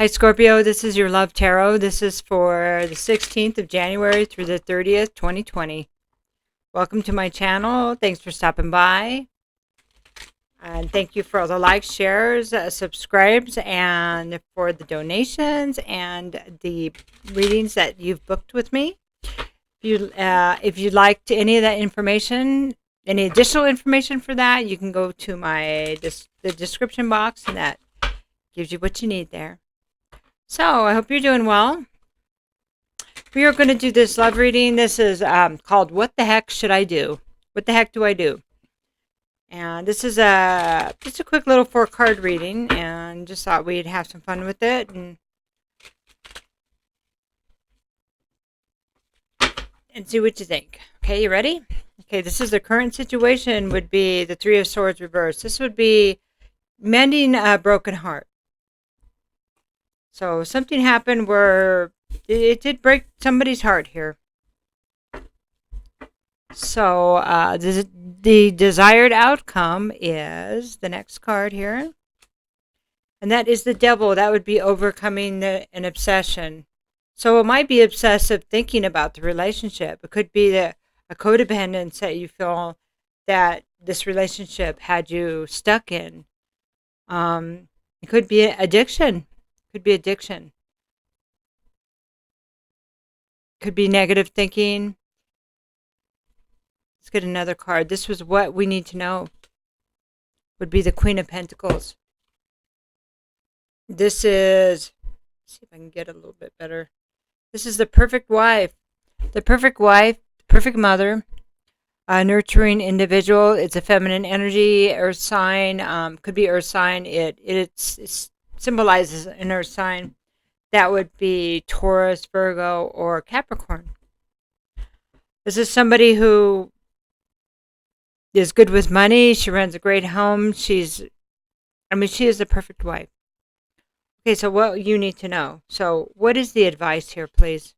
Hi, Scorpio. This is your Love Tarot. This is for the 16th of January through the 30th, 2020. Welcome to my channel. Thanks for stopping by. And thank you for all the likes, shares, subscribes, and for the donations and the readings that you've booked with me. If you'd like any of that information, any additional information for that, you can go to the description box, and that gives you what you need there. So I hope you're doing well. We are going to do this love reading. This is called What the Heck Should I Do? What the heck do I do? And this is just a quick little 4-card reading, and just thought we'd have some fun with it and see what you think. Okay, you ready? Okay, this is the current situation would be the 3 of Swords reversed. This would be mending a broken heart. So something happened where it did break somebody's heart here. So the desired outcome is the next card here. And that is the Devil. That would be overcoming an obsession. So it might be obsessive thinking about the relationship. It could be a codependence that you feel that this relationship had you stuck in. It could be addiction. Could be addiction. Could be negative thinking. Let's get another card. This was what we need to know. Would be the Queen of Pentacles. This is, let's see if I can get a little bit better. This is the perfect wife. The perfect wife, perfect mother, a nurturing individual. It's a feminine energy, earth sign. Could be earth sign. It symbolizes an earth sign. That would be Taurus, Virgo, or Capricorn. This is somebody who is good with money. She runs a great home. She is the perfect wife. Okay, so what you need to know. So what is the advice here, please?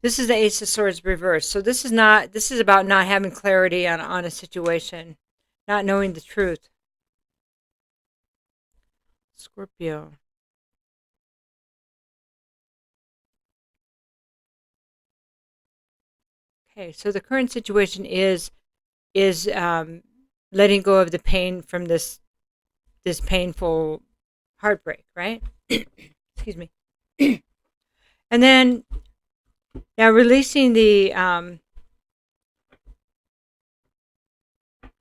This is the Ace of Swords reversed. So this is about not having clarity on a situation, not knowing the truth. Scorpio. Okay, so the current situation is letting go of the pain from this painful heartbreak, right? Excuse me. And then now releasing the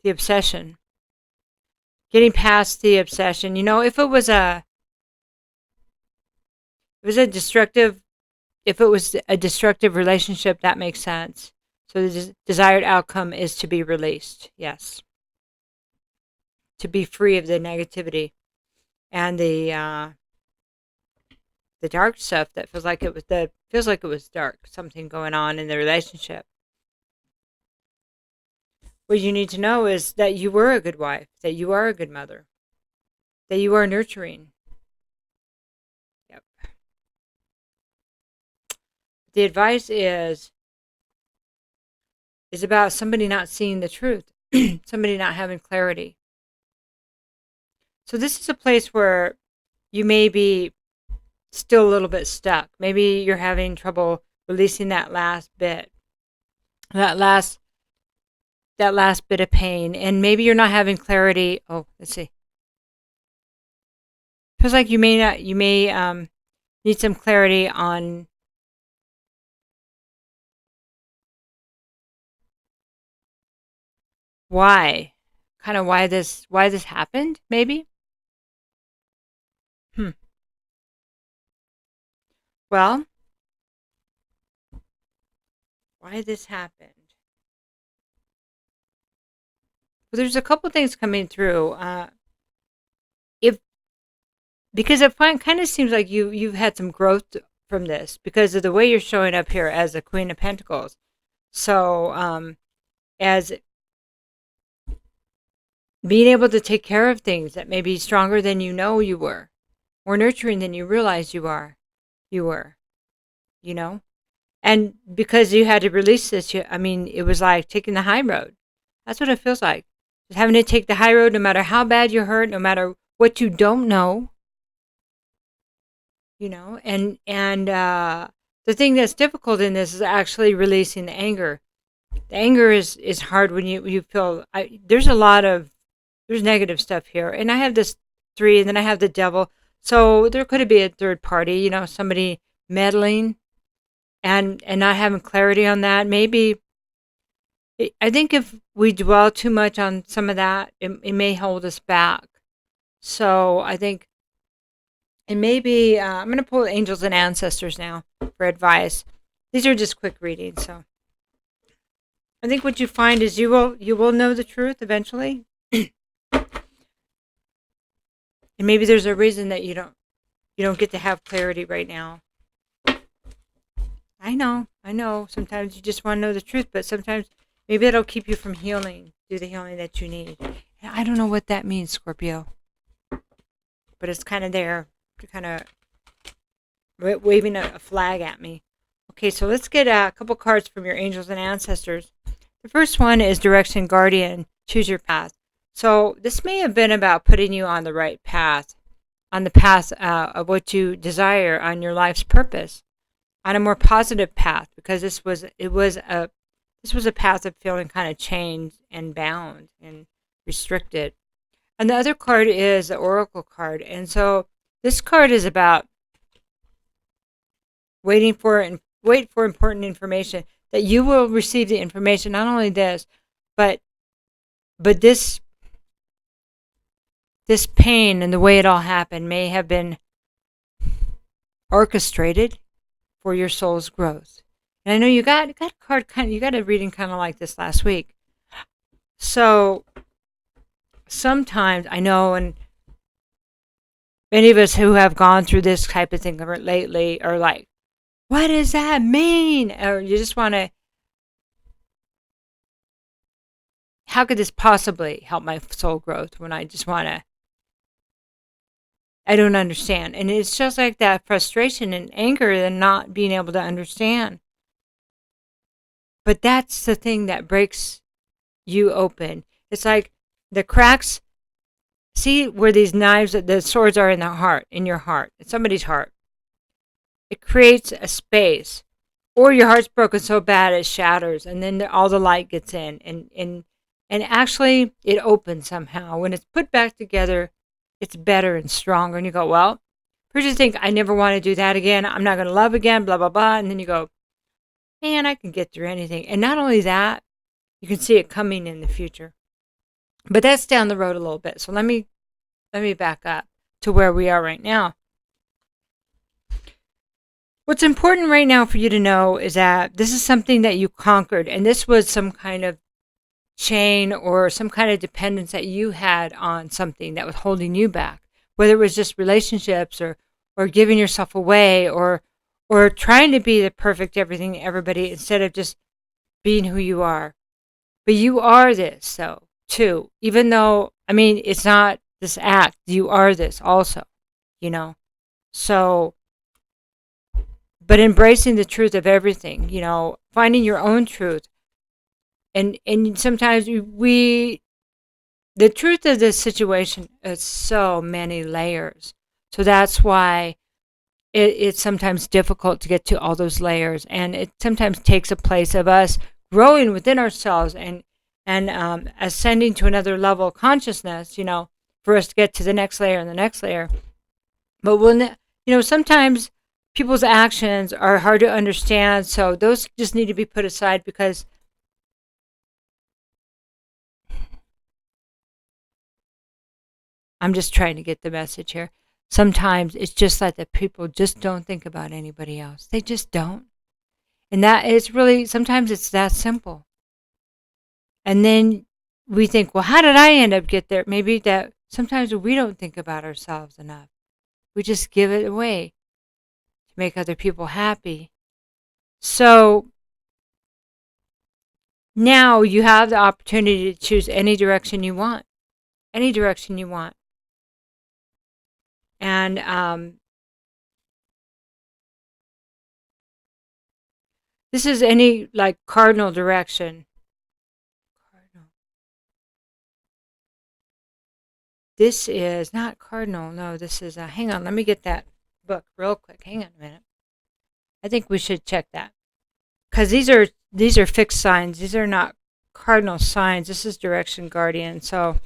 obsession, getting past the obsession. You know, if it was a destructive relationship, that makes sense. So the desired outcome is to be released. Yes. To be free of the negativity and the dark stuff that feels like it was dark. Something going on in the relationship. What you need to know is that you were a good wife, that you are a good mother, that you are nurturing. Yep. The advice is about somebody not seeing the truth, somebody not having clarity. So this is a place where you may be still a little bit stuck. Maybe you're having trouble releasing that last bit, that last bit of pain, and maybe you're not having clarity. Oh, let's see. Feels like you may need some clarity on why this happened, maybe. Well, why this happened? Well, there's a couple things coming through. Because it kind of seems like you've had some growth from this because of the way you're showing up here as a Queen of Pentacles. So, as being able to take care of things that may be stronger than you know you were, more nurturing than you realize you were, you know? And because you had to release this, it was like taking the high road. That's what it feels like. Just having to take the high road no matter how bad you're hurt, no matter what you don't know. and the thing that's difficult in this is actually releasing the anger. The anger is hard when you feel there's a lot of there's negative stuff here, and I have this 3, and then I have the devil. So there could be a third party, somebody meddling and not having clarity on that. Maybe I think if we dwell too much on some of that, it may hold us back. So I think, and maybe I'm going to pull angels and ancestors now for advice. These are just quick readings, so I think what you find is you will know the truth eventually, and maybe there's a reason that you don't get to have clarity right now. I know. Sometimes you just want to know the truth, but sometimes maybe it'll keep you from healing, do the healing that you need. And I don't know what that means, Scorpio, but it's kind of there, kind of waving a flag at me. Okay, so let's get a couple cards from your angels and ancestors. The first one is Direction Guardian, choose your path. So this may have been about putting you on the right path, on the path of what you desire, on your life's purpose, on a more positive path, because this was a path of feeling kind of chained and bound and restricted. And the other card is the Oracle card, and so this card is about wait for important information, that you will receive the information. Not only this, but this pain and the way it all happened may have been orchestrated for your soul's growth. And I know you got a card you got a reading kind of like this last week. So sometimes I know, and many of us who have gone through this type of thing lately are like, what does that mean? Or you just want to, how could this possibly help my soul growth when I just want to, I don't understand. And it's just like that frustration and anger and not being able to understand. But that's the thing that breaks you open. It's like the cracks. See where these knives, the swords are in the heart, in your heart, in somebody's heart. It creates a space. Or your heart's broken so bad it shatters, and then all the light gets in, and actually it opens somehow. When it's put back together, it's better and stronger. And you go, well, first you think, I never want to do that again. I'm not going to love again, blah, blah, blah. And then you go, man, I can get through anything. And not only that, you can see it coming in the future. But that's down the road a little bit. So let me back up to where we are right now. What's important right now for you to know is that this is something that you conquered, and this was some kind of chain or some kind of dependence that you had on something that was holding you back, whether it was just relationships or giving yourself away or trying to be the perfect everything to everybody instead of just being who you are. But you are this, so too, even though, I mean, it's not this act, you are this also, so, but embracing the truth of everything, finding your own truth. And sometimes the truth of this situation is so many layers. So that's why it's sometimes difficult to get to all those layers. And it sometimes takes a place of us growing within ourselves and ascending to another level of consciousness, for us to get to the next layer and the next layer. But when, sometimes people's actions are hard to understand. So those just need to be put aside because I'm just trying to get the message here. Sometimes it's just like that people just don't think about anybody else. They just don't. And that is really, sometimes it's that simple. And then we think, well, how did I end up get there? Maybe that sometimes we don't think about ourselves enough. We just give it away to make other people happy. So now you have the opportunity to choose any direction you want. Any direction you want. And this is any like cardinal direction. Cardinal. This is not cardinal. No, this is hang on, let me get that book real quick. Hang on a minute. I think we should check that. Because these are fixed signs. These are not cardinal signs. This is direction guardian. So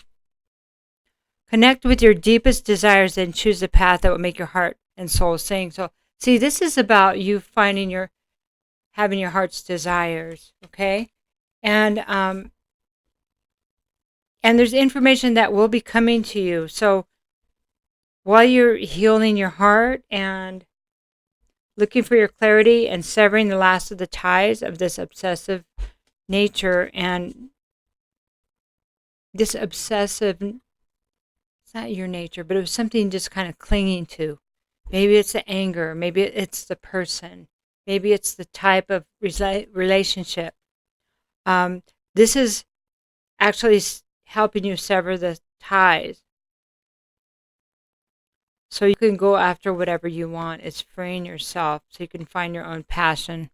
connect with your deepest desires and choose the path that will make your heart and soul sing. So see, this is about you finding having your heart's desires, okay? And there's information that will be coming to you. So while you're healing your heart and looking for your clarity and severing the last of the ties of this obsessive nature and this obsessive, it's not your nature, but it was something just kind of clinging to. Maybe it's the anger. Maybe it's the person. Maybe it's the type of relationship. This is actually helping you sever the ties. So you can go after whatever you want. It's freeing yourself so you can find your own passion.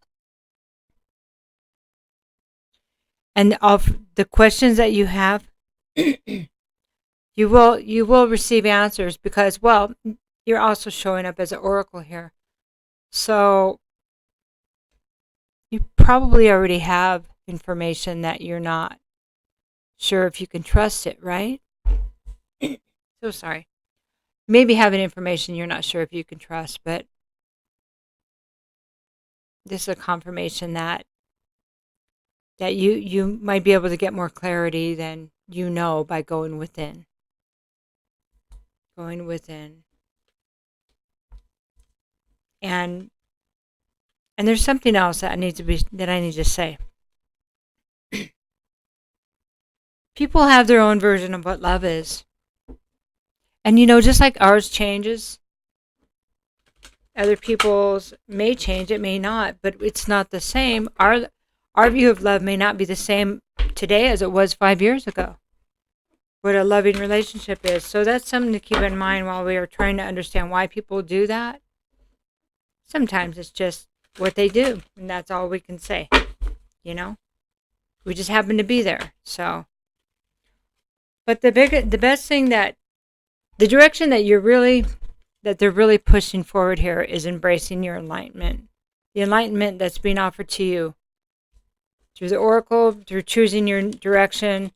And of the questions that you have, you will receive answers because, well, you're also showing up as an oracle here. So you probably already have information that you're not sure if you can trust it, right? So sorry. Maybe having information you're not sure if you can trust, but this is a confirmation that you might be able to get more clarity than you know by going within. Going within. And there's something else that I need to say. People have their own version of what love is. And just like ours changes, other people's may change, it may not, but it's not the same. Our view of love may not be the same today as it was 5 years ago. What a loving relationship is. So that's something to keep in mind while we are trying to understand why people do that. Sometimes it's just what they do, and that's all we can say. We just happen to be there. So, but the best thing the direction that they're really pushing forward here is embracing your enlightenment. The enlightenment that's being offered to you through the oracle, through choosing your direction.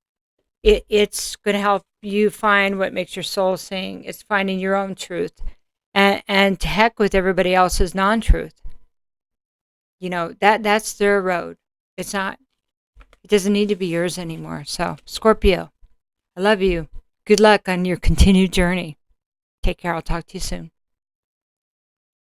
It's going to help you find what makes your soul sing. It's finding your own truth. And to heck with everybody else's non-truth. That's their road. It doesn't need to be yours anymore. So, Scorpio, I love you. Good luck on your continued journey. Take care. I'll talk to you soon.